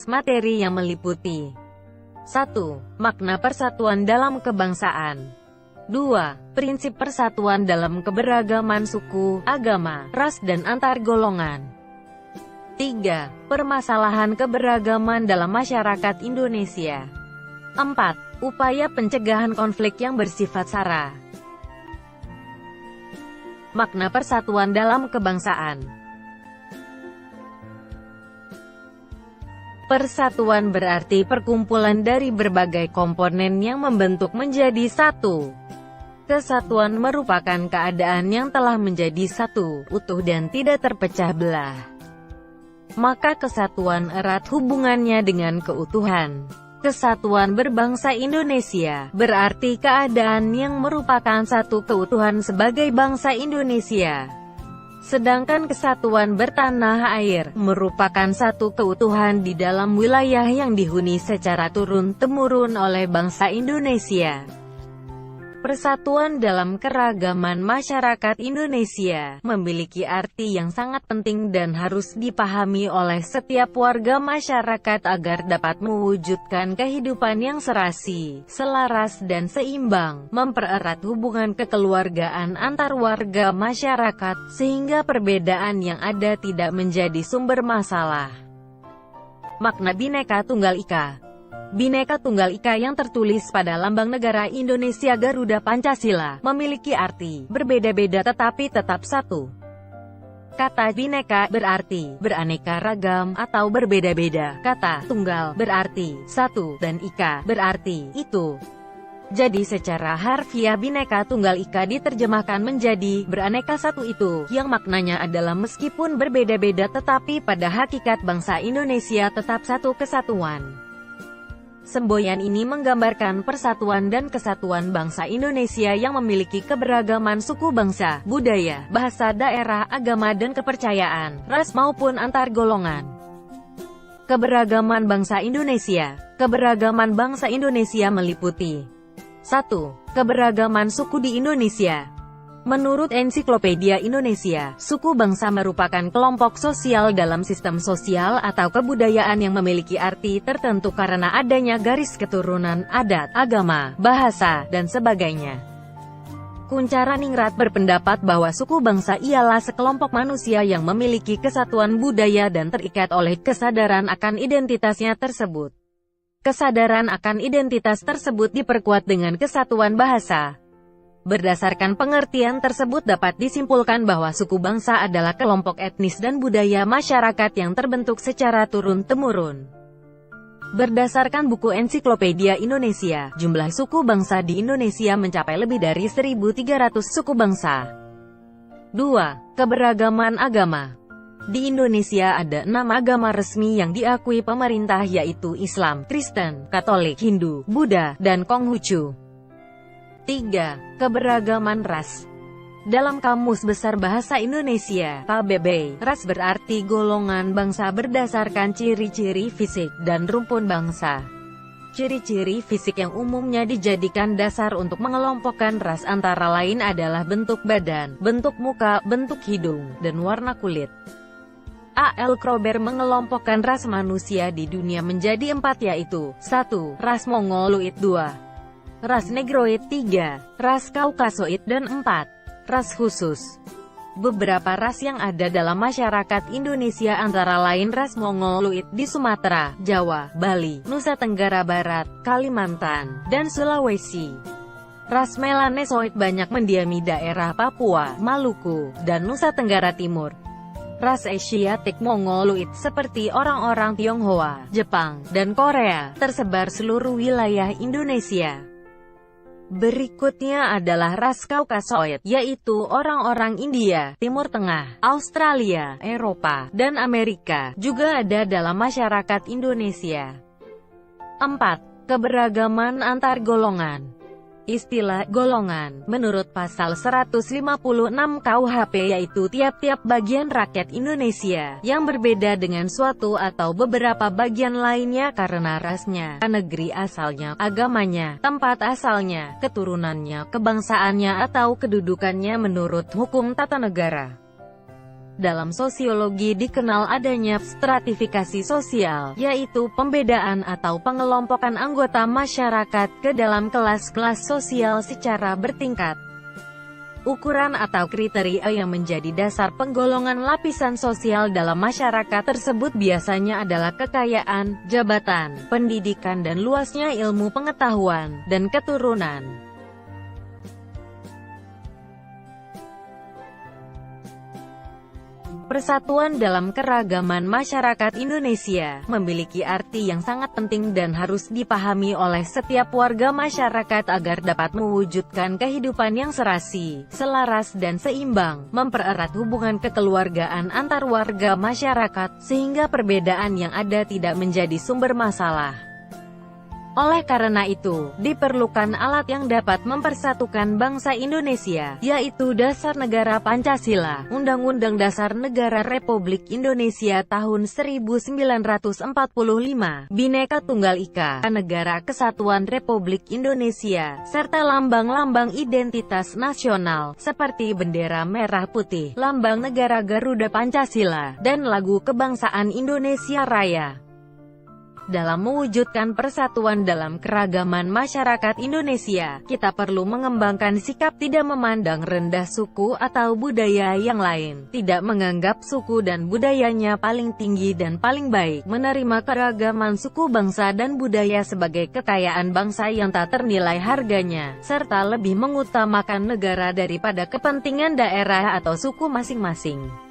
materi yang meliputi 1. Makna persatuan dalam kebangsaan. 2. Prinsip persatuan dalam keberagaman suku, agama, ras dan antar golongan. 3. Permasalahan keberagaman dalam masyarakat Indonesia. 4. Upaya pencegahan konflik yang bersifat SARA. Makna persatuan dalam kebangsaan. Persatuan berarti perkumpulan dari berbagai komponen yang membentuk menjadi satu. Kesatuan merupakan keadaan yang telah menjadi satu, utuh dan tidak terpecah belah. Maka kesatuan erat hubungannya dengan keutuhan. Kesatuan berbangsa Indonesia berarti keadaan yang merupakan satu keutuhan sebagai bangsa Indonesia. Sedangkan kesatuan bertanah air merupakan satu keutuhan di dalam wilayah yang dihuni secara turun-temurun oleh bangsa Indonesia. Persatuan dalam keragaman masyarakat Indonesia memiliki arti yang sangat penting dan harus dipahami oleh setiap warga masyarakat agar dapat mewujudkan kehidupan yang serasi, selaras dan seimbang, mempererat hubungan kekeluargaan antar warga masyarakat, sehingga perbedaan yang ada tidak menjadi sumber masalah. Makna Bhinneka Tunggal Ika. Bhinneka Tunggal Ika yang tertulis pada lambang negara Indonesia Garuda Pancasila, memiliki arti berbeda-beda tetapi tetap satu. Kata Bhinneka berarti beraneka ragam atau berbeda-beda, kata tunggal berarti satu, dan ika berarti itu. Jadi secara harfiah Bhinneka Tunggal Ika diterjemahkan menjadi beraneka satu itu, yang maknanya adalah meskipun berbeda-beda tetapi pada hakikat bangsa Indonesia tetap satu kesatuan. Semboyan ini menggambarkan persatuan dan kesatuan bangsa Indonesia yang memiliki keberagaman suku bangsa, budaya, bahasa daerah, agama dan kepercayaan, ras maupun antar golongan. Keberagaman bangsa Indonesia. Keberagaman bangsa Indonesia meliputi 1. Keberagaman suku di Indonesia. Menurut Ensiklopedia Indonesia, suku bangsa merupakan kelompok sosial dalam sistem sosial atau kebudayaan yang memiliki arti tertentu karena adanya garis keturunan, adat, agama, bahasa, dan sebagainya. Kuncharaningrat berpendapat bahwa suku bangsa ialah sekelompok manusia yang memiliki kesatuan budaya dan terikat oleh kesadaran akan identitasnya tersebut. Kesadaran akan identitas tersebut diperkuat dengan kesatuan bahasa. Berdasarkan pengertian tersebut dapat disimpulkan bahwa suku bangsa adalah kelompok etnis dan budaya masyarakat yang terbentuk secara turun-temurun. Berdasarkan buku Ensiklopedia Indonesia, jumlah suku bangsa di Indonesia mencapai lebih dari 1.300 suku bangsa. 2. Keberagaman agama. Di Indonesia ada 6 agama resmi yang diakui pemerintah yaitu Islam, Kristen, Katolik, Hindu, Buddha, dan Konghucu. 3. Keberagaman ras. Dalam Kamus Besar Bahasa Indonesia, KBB, ras berarti golongan bangsa berdasarkan ciri-ciri fisik dan rumpun bangsa. Ciri-ciri fisik yang umumnya dijadikan dasar untuk mengelompokkan ras antara lain adalah bentuk badan, bentuk muka, bentuk hidung, dan warna kulit. A.L. Kroeber mengelompokkan ras manusia di dunia menjadi 4 yaitu 1. Ras Mongoloid, 2. Ras Negroid, 3. Ras Kaukasoid, dan 4. Ras khusus. Beberapa ras yang ada dalam masyarakat Indonesia antara lain ras Mongoloid di Sumatera, Jawa, Bali, Nusa Tenggara Barat, Kalimantan, dan Sulawesi. Ras Melanesoid banyak mendiami daerah Papua, Maluku, dan Nusa Tenggara Timur. Ras Asiatik Mongoloid seperti orang-orang Tionghoa, Jepang, dan Korea, tersebar seluruh wilayah Indonesia. Berikutnya adalah ras Kaukasoid, yaitu orang-orang India, Timur Tengah, Australia, Eropa, dan Amerika, juga ada dalam masyarakat Indonesia. 4. Keberagaman antar golongan. Istilah golongan, menurut pasal 156 KUHP yaitu tiap-tiap bagian rakyat Indonesia, yang berbeda dengan suatu atau beberapa bagian lainnya karena rasnya, negeri asalnya, agamanya, tempat asalnya, keturunannya, kebangsaannya atau kedudukannya menurut hukum tata negara. Dalam sosiologi dikenal adanya stratifikasi sosial, yaitu pembedaan atau pengelompokan anggota masyarakat ke dalam kelas-kelas sosial secara bertingkat. Ukuran atau kriteria yang menjadi dasar penggolongan lapisan sosial dalam masyarakat tersebut biasanya adalah kekayaan, jabatan, pendidikan dan luasnya ilmu pengetahuan, dan keturunan. Persatuan dalam keragaman masyarakat Indonesia memiliki arti yang sangat penting dan harus dipahami oleh setiap warga masyarakat agar dapat mewujudkan kehidupan yang serasi, selaras dan seimbang, mempererat hubungan kekeluargaan antar warga masyarakat, sehingga perbedaan yang ada tidak menjadi sumber masalah. Oleh karena itu, diperlukan alat yang dapat mempersatukan bangsa Indonesia, yaitu Dasar Negara Pancasila, Undang-Undang Dasar Negara Republik Indonesia tahun 1945, Bhinneka Tunggal Ika, Negara Kesatuan Republik Indonesia, serta lambang-lambang identitas nasional, seperti bendera merah putih, lambang negara Garuda Pancasila, dan lagu kebangsaan Indonesia Raya. Dalam mewujudkan persatuan dalam keragaman masyarakat Indonesia, kita perlu mengembangkan sikap tidak memandang rendah suku atau budaya yang lain, tidak menganggap suku dan budayanya paling tinggi dan paling baik, menerima keragaman suku bangsa dan budaya sebagai kekayaan bangsa yang tak ternilai harganya, serta lebih mengutamakan negara daripada kepentingan daerah atau suku masing-masing.